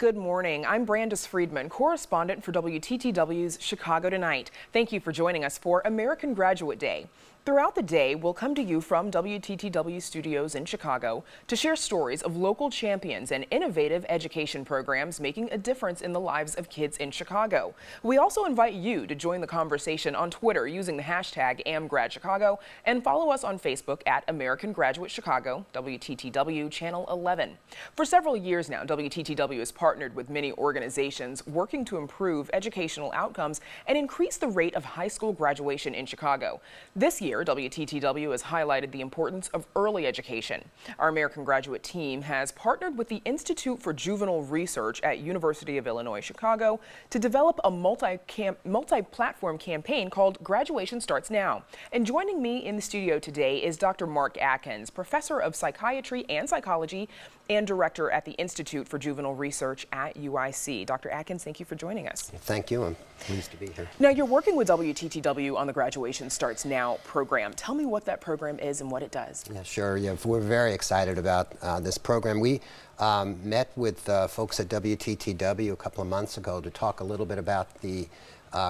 Good morning. I'm Brandis Friedman, correspondent for WTTW's Chicago Tonight. Thank you for joining us for American Graduate Day. Throughout the day, we'll come to you from WTTW studios in Chicago to share stories of local champions and innovative education programs making a difference in the lives of kids in Chicago. We also invite you to join the conversation on Twitter using the hashtag #AmGradChicago and follow us on Facebook at American Graduate Chicago, WTTW Channel 11. For several years now, WTTW has partnered with many organizations working to improve educational outcomes and increase the rate of high school graduation in Chicago. This year, WTTW has highlighted the importance of early education. Our American Graduate team has partnered with the Institute for Juvenile Research at University of Illinois Chicago to develop a multi-platform campaign called Graduation Starts Now. And joining me in the studio today is Dr. Mark Atkins, professor of psychiatry and psychology and director at the Institute for Juvenile Research at UIC. Dr. Atkins, thank you for joining us. Thank you. I'm pleased to be here. Now, you're working with WTTW on the Graduation Starts Now program. Tell me what that program is and what it does. Yeah, sure. Yeah, we're very excited about this program. We met with folks at WTTW a couple of months ago to talk a little bit about the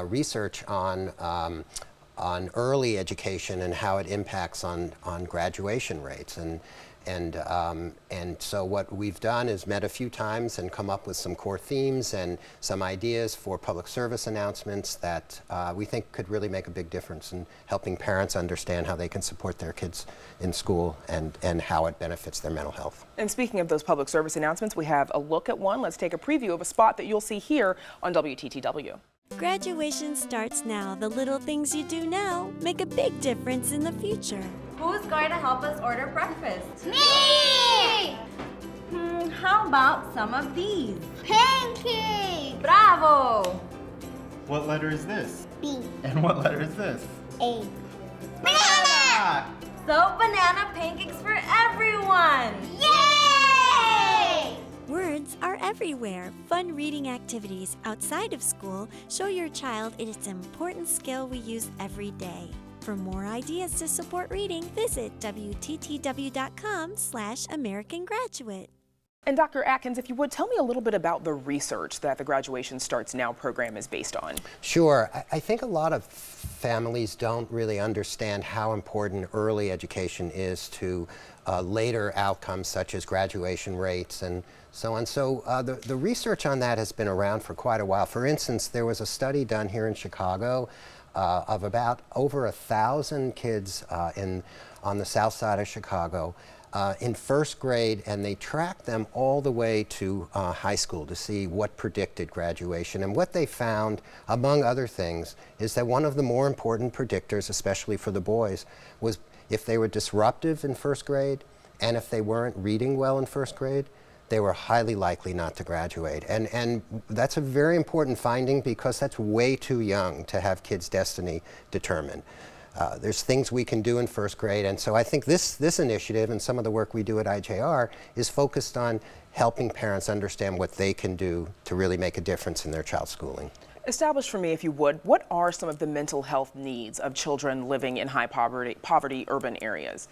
research on early education and how it impacts on graduation rates. And so what we've done is met a few times and come up with some core themes and some ideas for public service announcements that we think could really make a big difference in helping parents understand how they can support their kids in school and how it benefits their mental health. And speaking of those public service announcements, we have a look at one. Let's take a preview of a spot that you'll see here on WTTW. Graduation starts now. The little things you do now make a big difference in the future. Who's going to help us order breakfast? Me! How about some of these? Pancake! Bravo! What letter is this? B. And what letter is this? A. Banana! So banana pancakes for everyone! Yay! Words are everywhere. Fun reading activities outside of school show your child it is an important skill we use every day. For more ideas to support reading, visit WTTW.com/AmericanGraduate. And Dr. Atkins, if you would, tell me a little bit about the research that the Graduation Starts Now program is based on. Sure. I think a lot of families don't really understand how important early education is to later outcomes such as graduation rates and so on. So the research on that has been around for quite a while. For instance, there was a study done here in Chicago of about over 1,000 kids on the south side of Chicago in first grade, and they tracked them all the way to high school to see what predicted graduation. And what they found, among other things, is that one of the more important predictors, especially for the boys, was if they were disruptive in first grade and if they weren't reading well in first grade, they were highly likely not to graduate. And that's a very important finding because that's way too young to have kids' destiny determined. There's things we can do in first grade, and so I think this initiative and some of the work we do at IJR is focused on helping parents understand what they can do to really make a difference in their child's schooling. Establish for me, if you would, what are some of the mental health needs of children living in high poverty urban areas?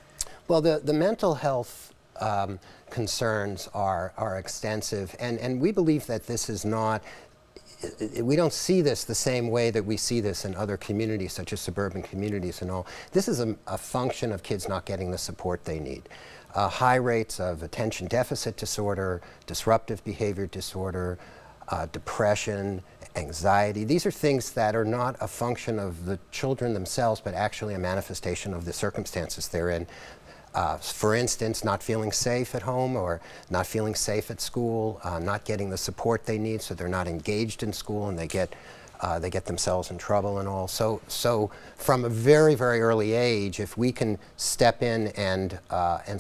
Well, the mental health concerns are extensive, and we believe that this is not, we don't see this the same way that we see this in other communities, such as suburban communities and all. This is a function of kids not getting the support they need. High rates of attention deficit disorder, disruptive behavior disorder, depression, anxiety. These are things that are not a function of the children themselves, but actually a manifestation of the circumstances they're in. For instance, not feeling safe at home or not feeling safe at school, not getting the support they need, so they're not engaged in school and they get themselves in trouble and all. So from a very, very early age, if we can step in and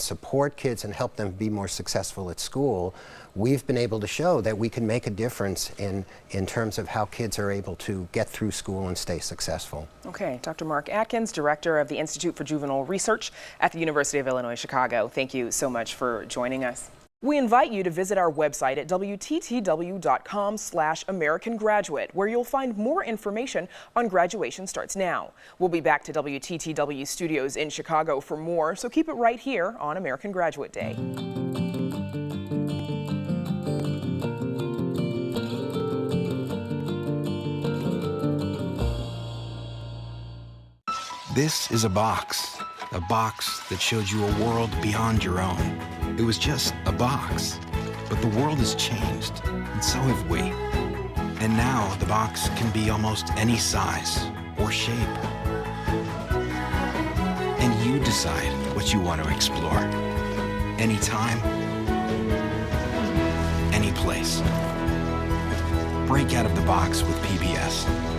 support kids and help them be more successful at school, we've been able to show that we can make a difference in terms of how kids are able to get through school and stay successful. Okay, Dr. Mark Atkins, director of the Institute for Juvenile Research at the University of Illinois Chicago. Thank you so much for joining us. We invite you to visit our website at WTTW.com/AmericanGraduate, where you'll find more information on Graduation Starts Now. We'll be back to WTTW studios in Chicago for more, so keep it right here on American Graduate Day. This is a box that showed you a world beyond your own. It was just a box, but the world has changed, and so have we. And now the box can be almost any size or shape. And you decide what you want to explore. Anytime, any place. Break out of the box with PBS.